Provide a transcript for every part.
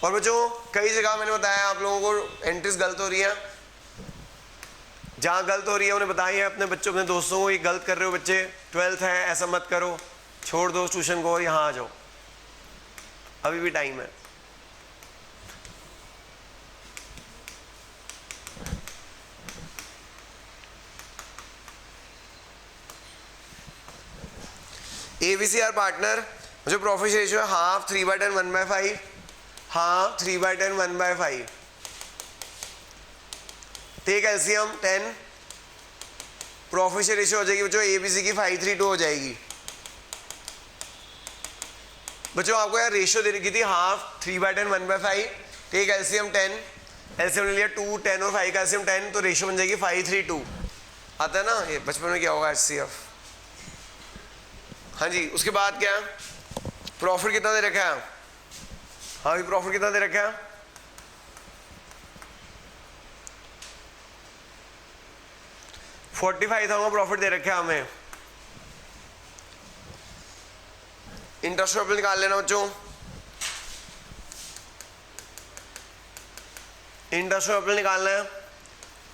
और बच्चों कई जगह मैंने बताया आप लोगों को एंट्रीज गलत हो रही है, जहाँ गलत हो रही है उन्हें बताइए अपने बच्चों अपने दोस्तों को, ये गलत कर रहे हो बच्चे, 12th है ऐसा मत करो, छोड़ दो ट्यूशन को और यहाँ आ जाओ, अभी भी टाइम है। ABC आर पार्टनर, जो प्रॉफिट रेशियो है half 3/10 1/5, half 3/10 1/5, take LCM 10, profit ratio हो जाएगी बच्चों ABC की 532 हो जाएगी। बच्चों आपको यार रेशियो दे रखी थी हाफ 3/10 1/5, टेक एलसीएम 10, एलसीएम ले लिया 2 10 और 5 का एलसीएम 10, तो रेशियो बन जाएगी 532। आता है ना ये बचपन में क्या होगा HCF। हाँ जी, उसके बाद क्या है, प्रॉफिट कितना दे रखा है, हाँ भी प्रॉफिट कितना दे रखा है, 45,000 प्रॉफिट दे रखा है हमें। इंटरेस्ट रेट निकाल लेना बच्चों, इंटरेस्ट रेट निकालना है,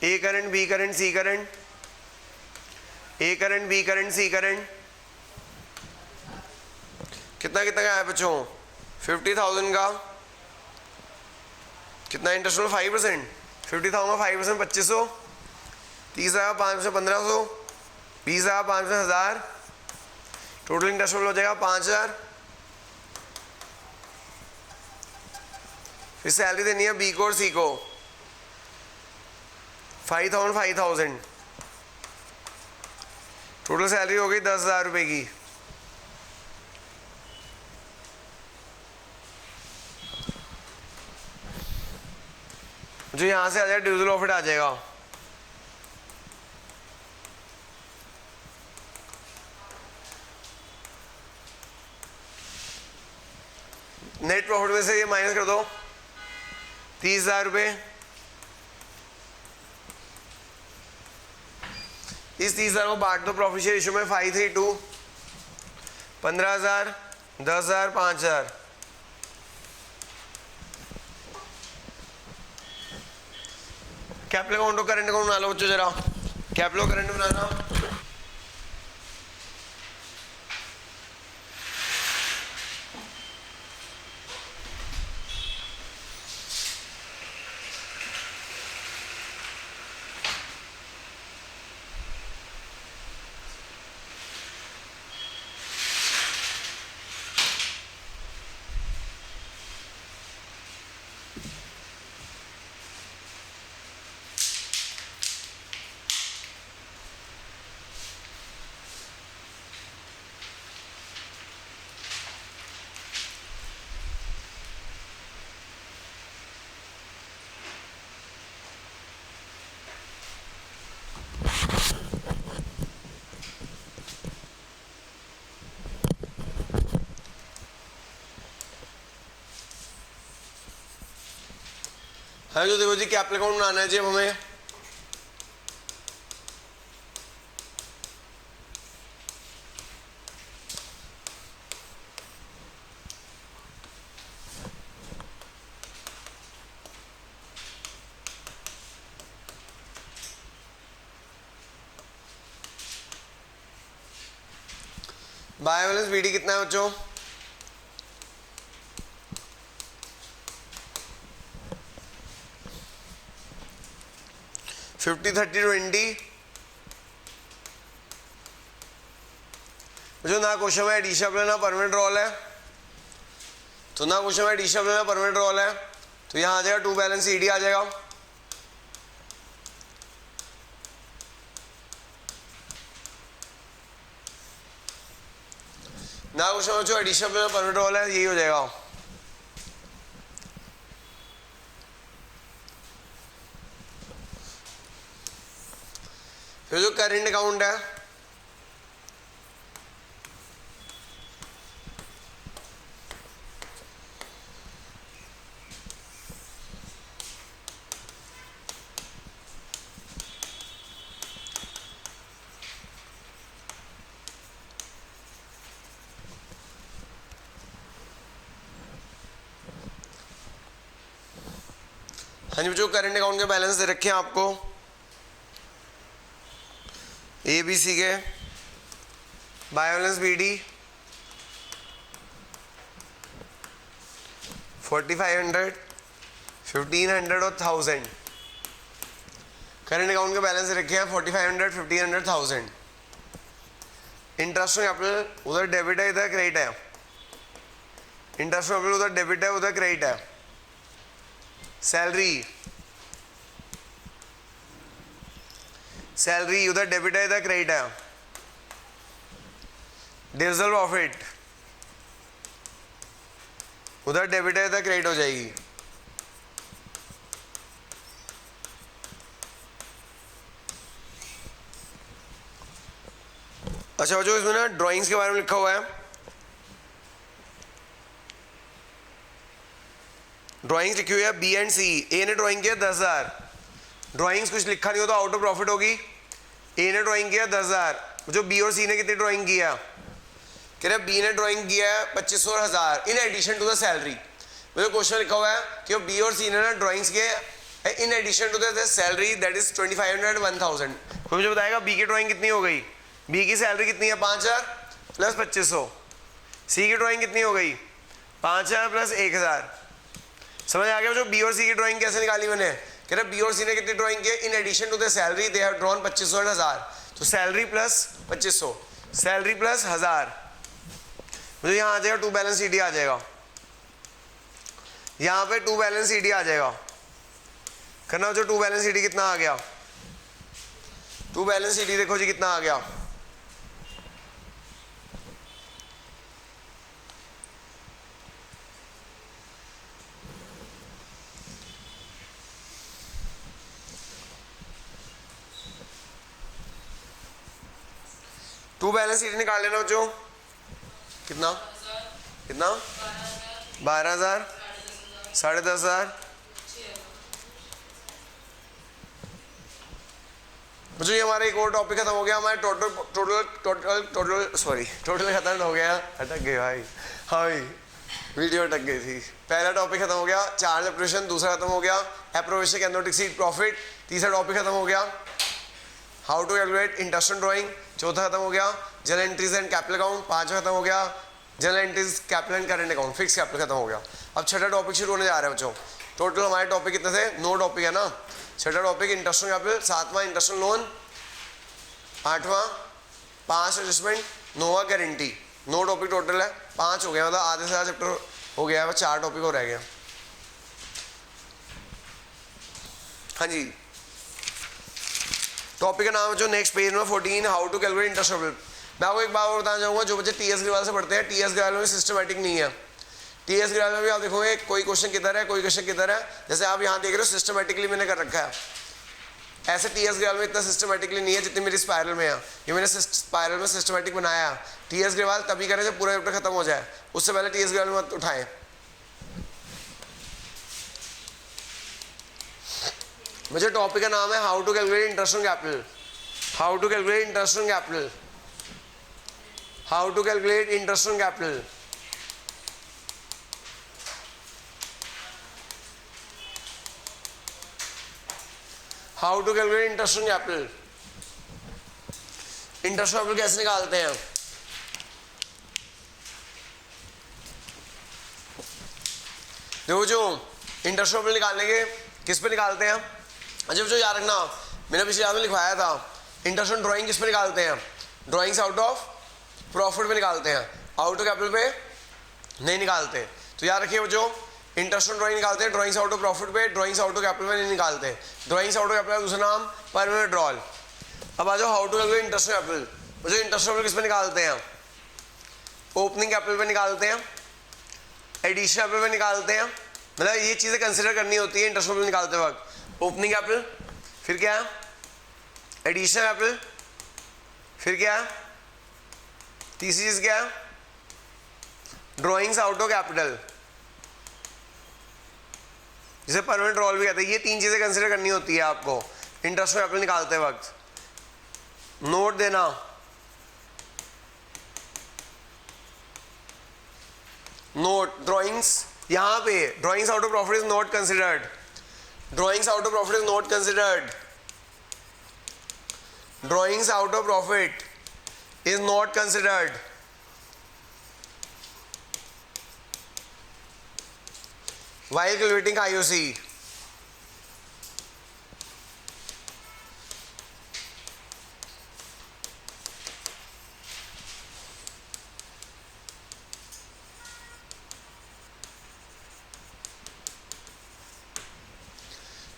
A current B current C current, A current B current C current, कितना कितना का है बच्चों 50,000 का, कितना इंटरेस्ट 5%, 50,000 का 5% 2500, 30,500 1500, 20,500 1000, टोटल इंटरेस्ट हो जाएगा 5,000। फिर सैलरी देनी है बी को और सी को 5,000 5,000, टोटल सैलरी हो गई 10,000 रुपए की। जो यहां से आ जाएगा डिविजिबल प्रॉफिट आ जाएगा, नेट प्रॉफिट में से ये माइनस कर दो 30,000 रुपये, इस 30,000 को बांट दो प्रॉफिट शेयर रेशियो में 532, 15,000 10,000 5,000, कैपिटल अकाउंट और करंट अकाउंट बना लो बच्चों जरा, कैपिटल और करंट बनाना। है जो देखो जी कैपिटल अकाउंट बनाना है जी अब हमें, बाय बैलेंस बीडी कितना है बच्चों 50 30 20, जो ना क्वेश्चन में एडिशन लेना परमानेंट रोल है, तो ना क्वेश्चन में एडिशन लेना परमानेंट रोल है, तो यहाँ आ जाएगा 2 बैलेंस ईडी आ जाएगा, ना क्वेश्चन में जो एडिशन लेना परमानेंट रोल है यही हो जाएगा। फिर जो करेंट अकाउंट है, हाँ जी बच्चों, करंट अकाउंट के बैलेंस दे रखे हैं आपको ए बी सी के, बाय बैलेंस बी डी 4500, 1500 और 1000। करंट अकाउंट के बैलेंस रखे हैं 4500, 1500, 1000। इंटरेस्ट कैपिटल उधर डेबिट है, इधर क्रेडिट है। इंटरेस्ट कैपिटल उधर डेबिट है, उधर क्रेडिट है। सैलरी सैलरी उधर डेबिट है, इधर क्रेडिट है। डिविजिबल प्रॉफिट उधर डेबिट है, इधर क्रेडिट हो जाएगी। अच्छा जो इसमें ना ड्राइंग्स के बारे में लिखा हुआ है, ड्राइंग्स लिखी हुई है बी एंड सी। ए ने ड्राइंग किया 10,000, ड्राइंग्स कुछ लिखा नहीं हो तो आउट ऑफ प्रॉफिट होगी। ए ने ड्राइंग किया 10,000, जो बी और सी ने कितनी ड्राइंग किया, कह रहे बी ने ड्राइंग किया है 2500 और 1000 in addition to the salary. मुझे क्वेश्चन लिखा हुआ है कि बी और सी ने ना ड्राइंग्स किए in addition to the salary that is 2500 1000। कोई मुझे बताएगा बी की ड्राइंग कितनी हो गई? बी की सैलरी कितनी है 5000 प्लस 2500। सी की ड्राइंग कितनी हो गई 5000 प्लस 1000। समझ आ गया जो बी और सी की ड्राइंग कैसे निकाली मैंने? कह रहे बी और सी ने कितनी ड्राइंग की in addition to the salary they have drawn 2500 और 1000। तो सैलरी प्लस 2500, सैलरी प्लस 1000, मुझे यहाँ आ जाएगा टू बैलेंस ईडी आ जाएगा। यहाँ पे टू बैलेंस ईडी आ जाएगा। करना जो टू बैलेंस ईडी कितना आ गया? टू बैलेंस ईडी देखो जी कितना आ गया। टू बैलेंस शीट निकाल लेना बच्चों। कितना कितना 12,000, 10,500। बच्चों ये हमारा एक और टॉपिक खत्म हो गया। हमारे टोटल खत्म हो गया। अटक गए भाई, हाँ भाई वीडियो अटक गई थी। पहला टॉपिक खत्म हो गया, चार्ज ऑपरेशन। दूसरा खत्म हो गया appropriation can not exceed profit. तीसरा टॉपिक खत्म हो गया how to calculate interest drawing. चौथा खत्म हो गया journal entries and capital account. पांचवा खत्म हो गया journal entries capital and current account. Fix capital खत्म हो गया। अब छठा टॉपिक शुरू होने जा रहा है बच्चों। टोटल हमारे टॉपिक कितने थे? 9 टॉपिक है ना। छठा टॉपिक इंटरेस्ट कैपिटल, 7वां इंटरेस्ट लोन, 8वां 5 एडजस्टमेंट, 9वां गारंटी। 9 टॉपिक टोटल है। 5 हो गया, मतलब आधे से ज़्यादा चैप्टर हो गया है। 4 टॉपिक और रह गया। हाँ जी, टॉपिक का नाम है जो नेक्स्ट पेज में 14 how to calculate interest capital. मैं आपको एक बात और बताना चाहूँगा, जो बच्चे टीएस ग्रेवाल से पढ़ते हैं, टीएस ग्रेवाल में सिस्टमेटिक नहीं है। टीएस ग्रेवाल में भी आप देखोगे कोई क्वेश्चन किधर है, कोई क्वेश्चन किधर है। जैसे आप यहाँ देख रहे हो सिस्टमेटिकली मैंने कर रखा है। ऐसे टीएस ग्रेवाल में इतना सिस्टमेटिकली नहीं है जितनी मेरी स्पायरल में है। ये मैंने स्पायरल में सिस्टमेटिक बनाया। टीएस ग्रेवाल तभी करें जब पूरा चैप्टर खत्म हो जाए, उससे पहले टीएस ग्रेवाल में मत उठाएं। मुझे टॉपिक का नाम है how to calculate interest on capital. How to calculate interest on capital. How to calculate interest on capital. How to calculate interest on capital. Interest on capital कैसे निकालते हैं? देखो जो इंटरेस्ट ऑन कैपिटल निकालने के किस पे निकालते हैं? अच्छा जो याद रखना, मैंने पिछले क्लास में लिखवाया था इंटरेस्ट ऑन ड्राइंग किस पे निकालते हैं? ड्राइंग्स आउट ऑफ प्रॉफिट पे निकालते हैं, आउट ऑफ कैपिटल पे नहीं निकालते। तो याद रखिए जो इंटरेस्ट ऑन ड्राइंग निकालते हैं ड्राइंग्स आउट ऑफ प्रॉफिट पे, ड्राइंग्स आउट ऑफ कैपिटल पे नहीं निकालते। ड्राइंग्स आउट ऑफ कैपिटल दूसरा नाम परमेंट विड्रॉल। अब आ जाओ how to calculate interest on capital. जो इंटरेस्ट ऑन कैपिटल किस पे निकालते हैं? ओपनिंग कैपिटल पे निकालते हैं, एडिशन कैपिटल पे निकालते हैं। मतलब ये चीज़ें कंसिडर करनी होती है इंटरेस्ट ऑन कैपिटल निकालते वक्त। ओपनिंग कैपिटल, फिर क्या एडिशन कैपिटल, फिर क्या तीसरी चीज क्या है? ड्राइंग्स आउट ऑफ कैपिटल, जिसे परमानेंट रोल भी कहते हैं। ये 3 चीजें कंसिडर करनी होती है आपको इंटरेस्ट ऑफ कैपिटल निकालते वक्त। नोट देना, नोट ड्राइंग्स, यहां पे drawings out of profit is not considered. Drawings out of profit is not considered, drawings out of profit is not considered. while calculating IOC।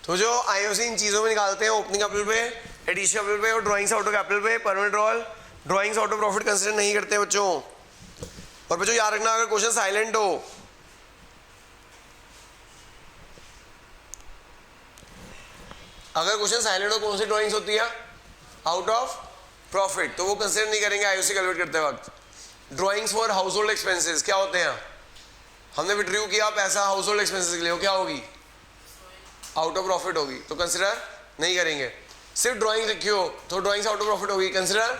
तो जो आईओसी इन चीज़ों में निकालते हैं, ओपनिंग कैपिटल पे, एडिशनल कैपिटल पे और ड्राइंग्स आउट ऑफ कैपिटल पे, permanent role drawings out of profit consider नहीं करते बच्चों। और बच्चों याद रखना, अगर क्वेश्चन साइलेंट हो, अगर क्वेश्चन साइलेंट हो, कौन सी ड्राइंग्स होती है आउट ऑफ प्रॉफिट, तो वो कंसीडर नहीं करेंगे आईओसी कैलकुलेट करते वक्त। Drawings for house hold expenses क्या होते हैं, हमने विड्रू किया पैसा हाउस होल्ड एक्सपेंसेस के लिए, वो क्या होगी आउट ऑफ प्रॉफिट होगी, तो कंसिडर नहीं करेंगे। सिर्फ ड्राइंग रखी हो तो ड्राइंग्स आउट ऑफ प्रॉफिट होगी, कंसिडर।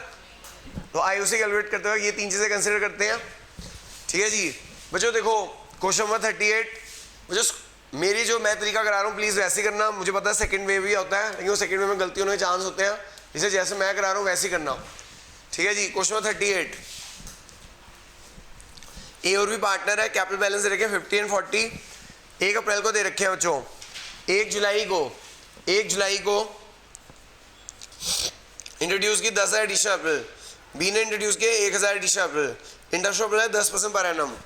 तो आईओसी कैलकुलेट करते हुए ये तीन चीज़ें कंसिडर करते हैं, ठीक है जी। बच्चों देखो क्वेश्चन नंबर 38, बच्चों मेरी जो मैं तरीका करा रहा हूँ प्लीज़ वैसे ही करना। मुझे पता है सेकंड वे भी होता है, लेकिन वो सेकंड वे में गलती होने के चांस होते हैं, इसे जैसे मैं करा रहा हूँ वैसे ही करना, ठीक है जी। क्वेश्चन नंबर 38, ए और बी पार्टनर है, कैपिटल बैलेंस दे रखे 50 एंड 40, 1 अप्रैल को दे रखे हैं बच्चों, 1 जुलाई को इंट्रोड्यूस की 10,000 एडिशनल अप्रैल, बी ने इंट्रोड्यूस किए 1,000 एडिशनल अप्रैल, इंटरेस्ट अप्रैल है 10% पर एनम।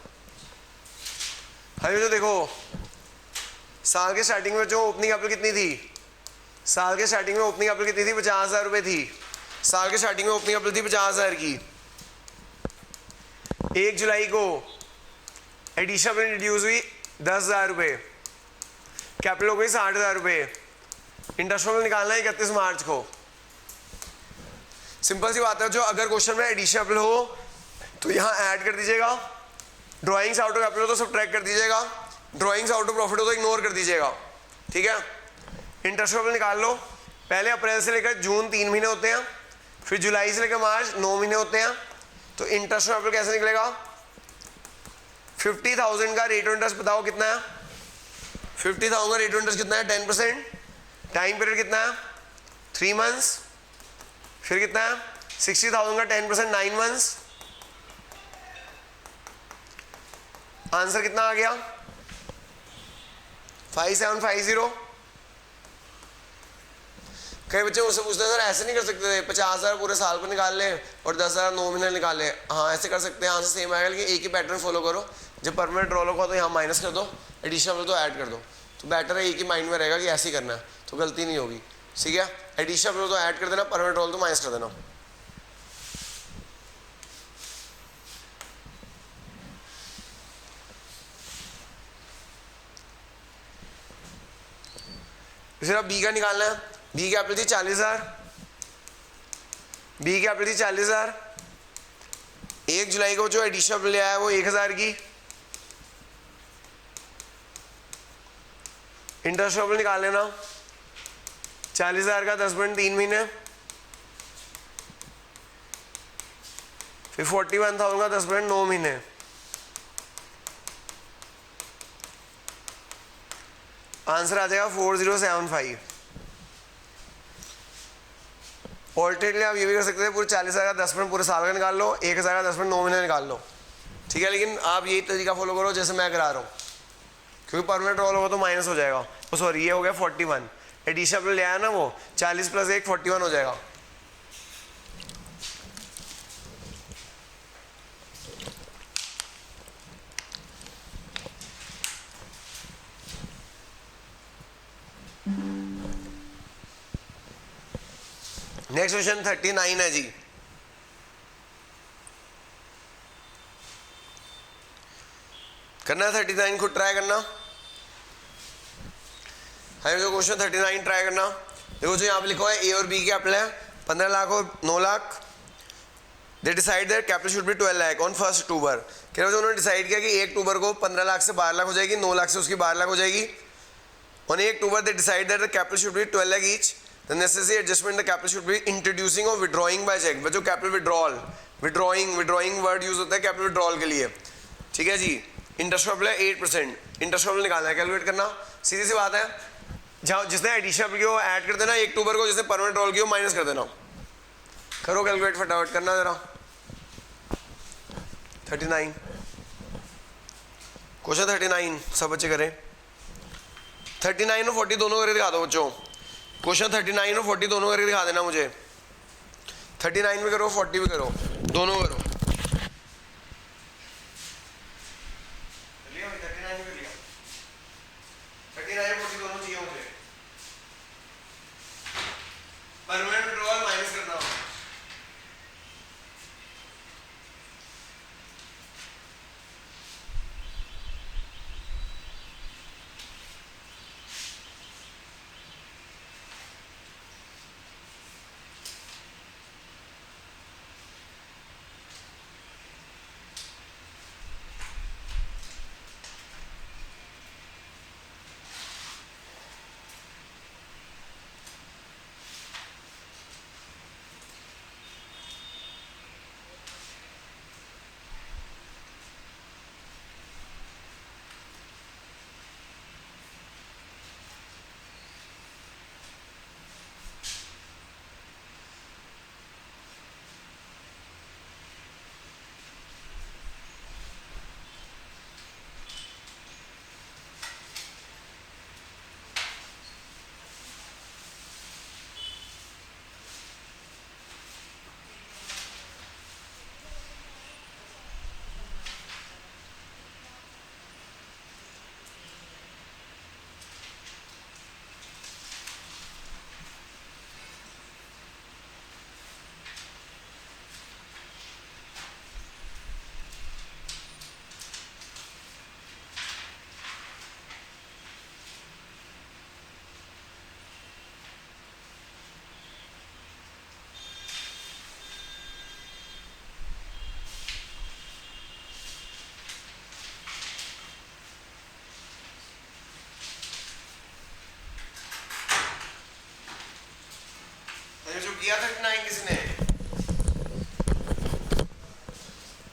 हाँ जो देखो साल के स्टार्टिंग में जो ओपनिंग कैपिटल कितनी थी, साल के स्टार्टिंग में ओपनिंग कैपिटल कितनी थी, 50,000 रुपये थी। साल के स्टार्टिंग में ओपनिंग कैपिटल थी 50,000 की। 1 जुलाई को एडिशनल इंट्रोड्यूस हुई 10,000 रुपये, कैपिटल हो गई 60,000 रुपये, इंटरेस्ट निकालना है 31 मार्च को। सिंपल सी बात है, जो अगर क्वेश्चन में एडिशनल हो तो यहाँ ऐड कर दीजिएगा, ड्राइंग्स आउट ऑफ कैपिटल हो तो सब्ट्रैक्ट कर दीजिएगा, ड्राइंग्स आउट ऑफ प्रॉफिट हो तो इग्नोर कर दीजिएगा, ठीक है। इंटरेस्ट निकाल लो, पहले अप्रैल से लेकर जून 3 महीने होते हैं, फिर जुलाई से लेकर मार्च 9 महीने होते हैं। तो इंटरेस्ट कैसे निकलेगा, 50,000 का रेट ऑफ इंटरेस्ट बताओ कितना है, 50,000 का रेट ऑफ इंटरेस्ट कितना है 10%, टाइम पीरियड कितना है 3 मंथ्स, फिर कितना है 60,000 का 10% 9 मंथ्स, आंसर कितना आ गया 5750। कई बच्चे मुझसे पूछते हैं सर ऐसे नहीं कर सकते थे, 50,000 पूरे साल पर निकाल ले और 10,000 9 महीने निकाल ले। हाँ ऐसे कर सकते हैं, आंसर सेम आएगा, लेकिन एक ही पैटर्न फॉलो करो। जब परमानेंट रोल होगा तो यहाँ माइनस कर दो, एडिशनल तो ऐड कर दो, तो बेटर है एक ही माइंड में रहेगा कि ऐसे ही करना है, तो गलती नहीं होगी, ठीक है। एडिशनल तो ऐड कर देना, परमानेंट रोल तो माइनस कर देना। फिर अब बी का निकालना है, बी की कैपिटल थी 40,000, बी की कैपिटल थी 40,000, 1 जुलाई को जो एडिशनल ले आया वो 1,000 की, इंटरेस्ट निकाल लेना 40,000 का 10% 3 महीने, फिर 41,000 का 10% 9 महीने, आंसर आ जाएगा 4075। ऑल्टरनेटली आप ये भी कर सकते थे, पूरे 40,000 का 10% पूरे साल का निकाल लो, 1,000 का 10% 9 महीने निकाल लो, ठीक है। लेकिन आप यही तरीका फॉलो करो जैसे मैं करा रहा हूँ, क्योंकि परमानेंट रोल होगा तो माइनस हो जाएगा। वो सॉरी ये हो गया 41, एडिशनल ले आया ना वो 40 + 1 41 हो जाएगा। नेक्स्ट क्वेश्चन 39 है जी, करना है 39, खुद ट्राई करना है। जो क्वेश्चन 39 ट्राई करना, देखो जो यहाँ पे लिखा है ए और बी की कैपिटल है 15 लाख और 9 lakh, they decide that capital should be 12 lakh on 1 अक्टूबर। कह रहे उन्होंने डिसाइड किया कि 1 अक्टूबर को 15 लाख से 12 लाख हो जाएगी, 9 लाख से उसकी 12 लाख हो जाएगी। On 1 October they decide that the capital should be 12 lakh each, the necessary adjustment the capital should be introducing और विड्रॉइंग बाय चेक। बच्चों capital withdrawal, withdrawing word use होता है कैपिटल विड्रॉल के लिए, ठीक है जी। इंटरेस्ट है 8%, इंटरेस्ट निकालना है, कैलकुलेट करना, सीधी सी बात है। जहाँ जिसने एडिशन अप्लाई किया वो ऐड कर देना, 1 अक्टूबर को जिसने परमानेंट रोल किया माइनस कर देना। करो कैलकुलेट फटाफट करना जरा। 39 क्वेश्चन 39 सब बच्चे करें। 39 और 40 दोनों करके दिखा दो बच्चों। क्वेश्चन 39 और 40 दोनों करके दिखा देना मुझे। 39 भी करो 40 भी करो, दोनों करो। लिया 39 भी लिया, 39 और 40 दोनों चाहिए मुझे। परमानेंट विड्रॉल माइनस करना हो। जो किया 39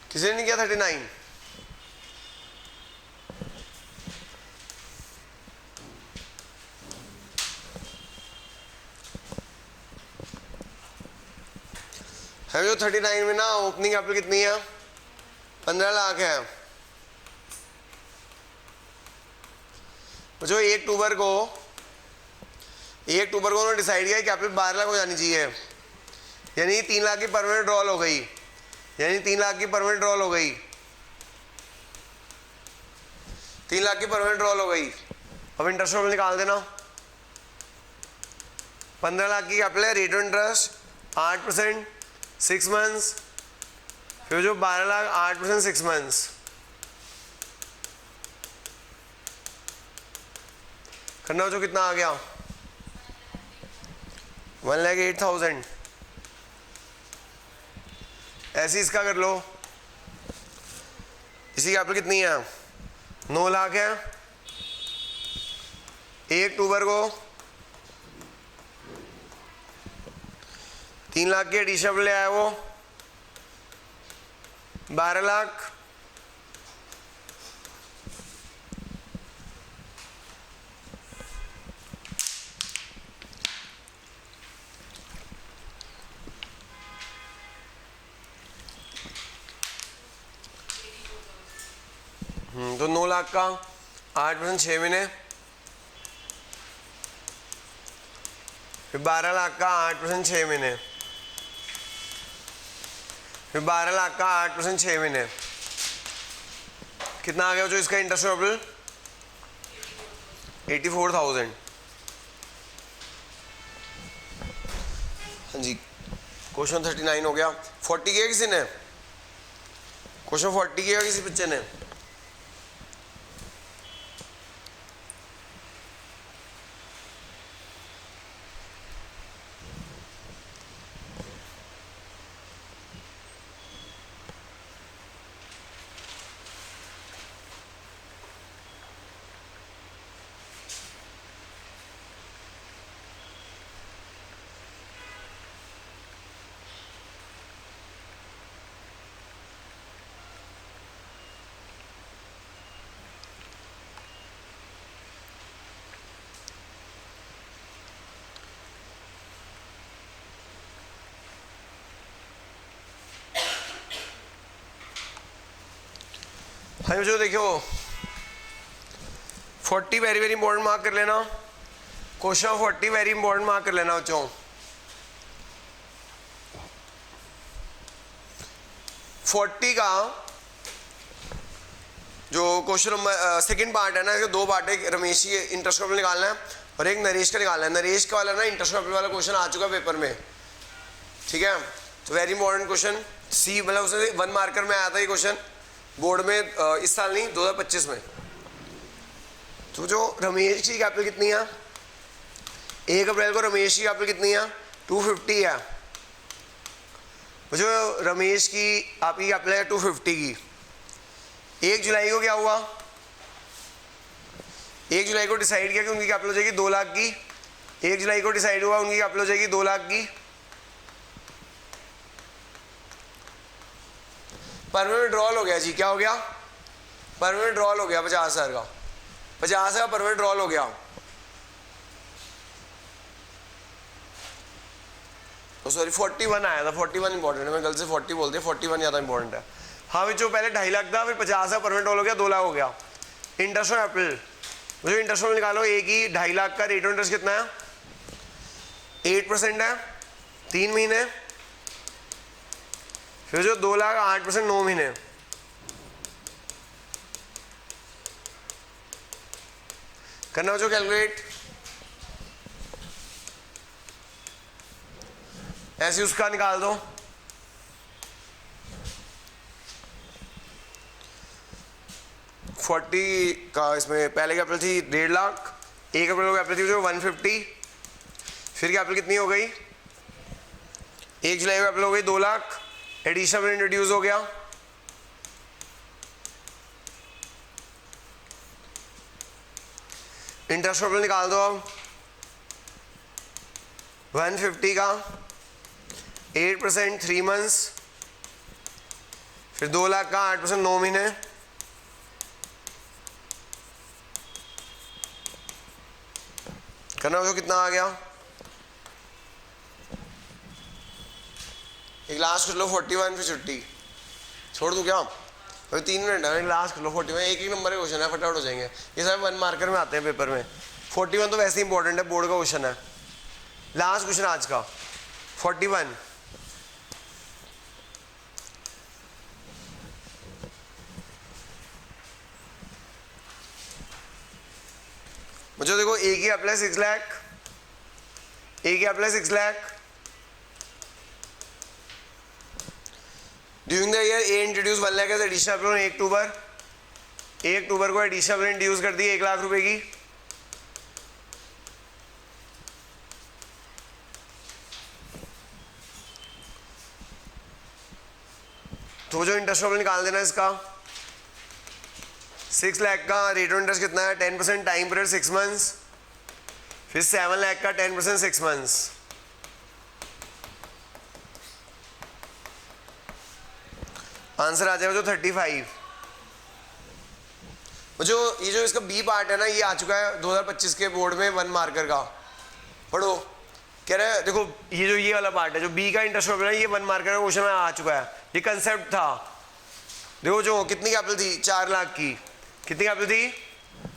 किसने नहीं किया 39? है जो 39 में ना ओपनिंग कैपिटल कितनी है? 15 लाख है। जो 1 अक्टूबर को उन्होंने डिसाइड किया कैपिटल 12 लाख हो जानी चाहिए, यानी 3 लाख की परमानेंट ड्रॉल हो गई, 3 लाख की परमानेंट ड्रॉल हो गई, 3 लाख की परमानेंट ड्रॉल हो गई। अब इंटरेस्ट रोल निकाल देना। 15 लाख की कैपिटल है, रेट ऑफ इंटरेस्ट 8% 6 मंथ्स, फिर जो 12 लाख 8% 6 मंथ्स, करना जो कितना आ गया 1,08,000। ऐसे इसका कर लो। इसी कैपिटल कितनी है? 9 लाख है। 1 अक्टूबर को 3 लाख की एडिशन ले आया वो 12 लाख। तो 9 लाख का 8% 6 महीने, फिर 12 लाख का 8% 6 महीने, फिर 12 लाख का 8% 6 महीने, कितना आ गया जो इसका इंटरेस्ट पेबल? 84,000। हाँ जी, क्वेश्चन 39 हो गया। 40 किया किसी ने? क्वेश्चन 40 किया किसी बच्चे ने? हम जो देखो 40 वेरी वेरी इंपॉर्टेंट मार्क कर लेना, क्वेश्चन 40 वेरी इंपॉर्टेंट मार्क कर लेना बच्चों। 40 का जो क्वेश्चन नंबर सेकंड पार्ट है ना, इसके दो पार्ट है, रमेश की इंटरेस्ट कपल निकालना है और एक नरेश का निकालना है। नरेश का वाला ना इंटरेस्ट कपल वाला क्वेश्चन आ चुका है पेपर में, ठीक है। तो वेरी इंपॉर्टेंट क्वेश्चन, सी मतलब उसने 1 मार्कर में आया था ये क्वेश्चन बोर्ड में, इस साल नहीं 2025 में। तो जो रमेश की कैपिटल कितनी है, 1 अप्रैल को रमेश की कैपिटल कितनी है 250 है। जो रमेश की आपकी कैपिटल है 250 की। 1 जुलाई को क्या हुआ, 1 जुलाई को डिसाइड किया कि उनकी कैपिटल हो जाएगी 2 लाख की। 1 जुलाई को डिसाइड हुआ उनकी कैपिटल हो जाएगी 2 लाख की। परमानेंट विड्रॉल हो गया जी, क्या हो गया, परमानेंट विड्रॉल हो गया 50,000 का, 50,000 का परमानेंट विड्रॉल हो गया। तो सॉरी 41 आया था, 41 इंपॉर्टेंट है, मैं गलती से 40 बोल दिया, 41 ज़्यादा इंपॉर्टेंट है। हाँ जो पहले 2.5 लाख था, फिर 50,000 परमानेंट विड्रॉल हो गया, 2 लाख हो गया। इंटरेस्ट ऑन एप्रिल, मुझे इंटरेस्ट ऑन निकालो, एक ही 2.5 लाख का रेट ऑफ इंटरेस्ट कितना है 8% है 3 महीने, फिर जो 2 लाख 8% 9 महीने, करना जो कैलकुलेट, ऐसे उसका निकाल दो। $40 का इसमें पहले कैपिटल थी 1.5 लाख, 1 अप्रैल को कैपिटल थी जो 150, फिर कैपिटल कितनी हो गई 1 जुलाई को कैपिटल हो गई 2 लाख, एडिशनल इंट्रोड्यूस हो गया, इंटरेस्ट कैपिटल निकाल दो अब 150 का 8% 3 मंथ्स, फिर 2 लाख का 8% 9 महीने, करना हो कितना आ गया, एक लास्ट कर लो 41 फिर छुट्टी छोड़ दूँ क्या, अभी 3 मिनट है, लास्ट कर लो 41, एक एक नंबर के क्वेश्चन है, फटाफट हो जाएंगे ये सब 1 मार्कर में आते हैं पेपर में। 41 तो वैसे ही इंपॉर्टेंट है, बोर्ड का क्वेश्चन है। लास्ट क्वेश्चन आज का 41, मुझे देखो एक ही अप्लाई 6 लाख, एक ही apply 6 lakh. During the year A introduce 1 lakh as additional apply 1 October, 1 October को एडिशनल इंट्रोड्यूस कर दी 1 लाख रुपए की। तो जो इंटरेस्ट निकाल देना इसका 6 लाख का रेट ऑफ इंटरेस्ट कितना है 10% टाइम पीरियड 6 मंथ्स, फिर 7 लाख का 10% 6 मंथ्स, आंसर आ जाएगा जो 35। जो ये जो इसका बी पार्ट है ना, ये आ चुका है 2025 के बोर्ड में 1 मार्कर का, पढ़ो। कह रहे हैं देखो ये जो ये वाला पार्ट है जो बी का इंटरेस्ट है ये 1 मार्कर का क्वेश्चन में आ चुका है, ये कंसेप्ट था। देखो जो कितनी कैपिटल थी 4 लाख की, कितनी कैपिटल थी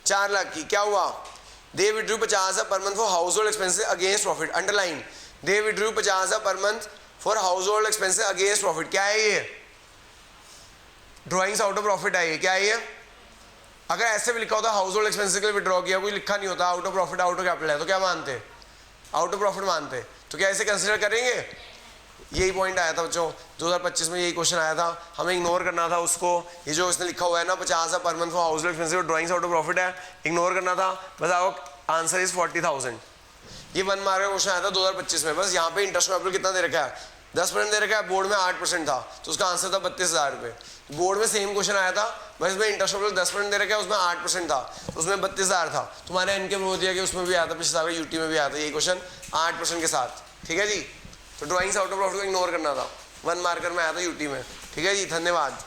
4 लाख की, क्या हुआ दे withdrew 50,000 per month for house hold expenses against profit, underline they withdrew 50,000 per month for house hold expenses against profit. क्या है ये, ड्रॉइंग्स आउट ऑफ प्रॉफिट है ये, क्या है ये। अगर ऐसे भी लिखा होता हाउस होल्ड एक्सपेंसेस के लिए विड्रॉ किया, कोई लिखा नहीं होता out of profit out of capital है, तो क्या मानते आउट ऑफ प्रॉफिट मानते, तो क्या ऐसे कंसिडर करेंगे। यही पॉइंट आया था बच्चों 2025 में, यही क्वेश्चन आया था, हमें इग्नोर करना था उसको। ये जो इसने लिखा हुआ है ना 50,000 per month for house hold expenses drawings out of profit है, इग्नोर करना था। बस आपको आंसर इज 40,000। ये 1 मार्क का क्वेश्चन आया था 2025 में। बस यहाँ पे इंटरेस्ट कैपिटल कितना दे रखा है 10% दे रखा है, बोर्ड में 8% था, तो उसका आंसर था 32,000 रुपये। बोर्ड में सेम क्वेश्चन आया था, बस इसमें इंटरेस्ट कैपिटल 10% दे रखा है, उसमें 8% था, तो उसमें 32,000 था। तुम्हारे एनके में हो दिया कि उसमें भी आया था, पिछले साल यूटी में भी आया था यही क्वेश्चन 8% के साथ, ठीक है जी। तो ड्रॉइंग्स आउट ऑफ प्रॉफिट को इग्नोर करना था, 1 मार्कर में आया था यूटी में, ठीक है जी। धन्यवाद।